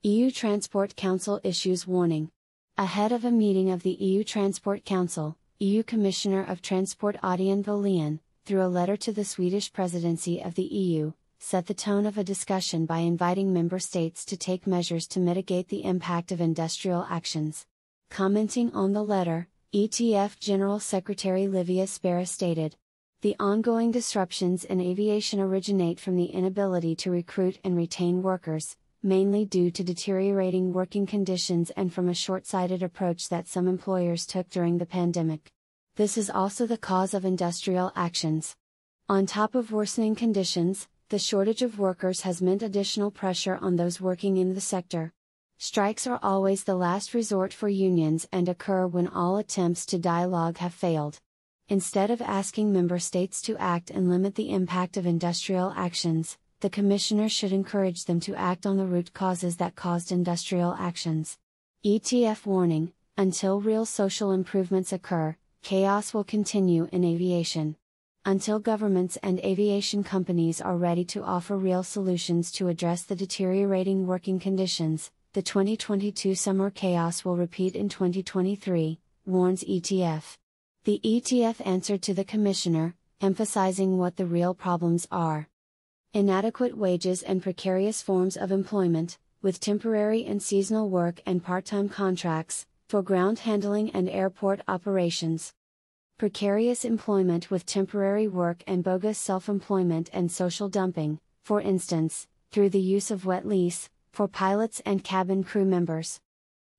EU Transport Council issues warning. Ahead of a meeting of the EU Transport Council, EU Commissioner of Transport Adrian Vålein, through a letter to the Swedish presidency of the EU, set the tone of a discussion by inviting member states to take measures to mitigate the impact of industrial actions. Commenting on the letter, ETF General Secretary Livia Spera stated, "The ongoing disruptions in aviation originate from the inability to recruit and retain workers, mainly due to deteriorating working conditions and from a short-sighted approach that some employers took during the pandemic. This is also the cause of industrial actions. On top of worsening conditions, the shortage of workers has meant additional pressure on those working in the sector. Strikes are always the last resort for unions and occur when all attempts to dialogue have failed. Instead of asking member states to act and limit the impact of industrial actions, the Commissioner should encourage them to act on the root causes that caused industrial actions." ETF warning: until real social improvements occur, chaos will continue in aviation. Until governments and aviation companies are ready to offer real solutions to address the deteriorating working conditions, the 2022 summer chaos will repeat in 2023, warns ETF. The ETF answered to the Commissioner, emphasizing what the real problems are. Inadequate wages and precarious forms of employment, with temporary and seasonal work and part-time contracts, for ground handling and airport operations. Precarious employment with temporary work and bogus self-employment and social dumping, for instance, through the use of wet lease, for pilots and cabin crew members.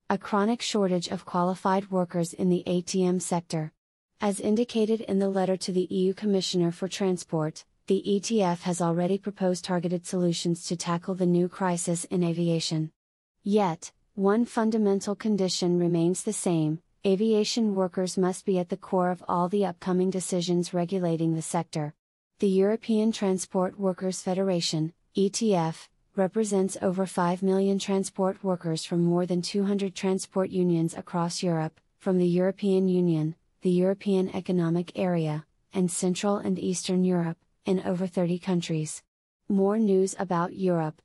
A chronic shortage of qualified workers in the ATM sector. As indicated in the letter to the EU Commissioner for Transport, the ETF has already proposed targeted solutions to tackle the new crisis in aviation. Yet, one fundamental condition remains the same: aviation workers must be at the core of all the upcoming decisions regulating the sector. The European Transport Workers Federation, ETF, represents over 5 million transport workers from more than 200 transport unions across Europe, from the European Union, the European Economic Area, and Central and Eastern Europe, in over 30 countries. More news about Europe.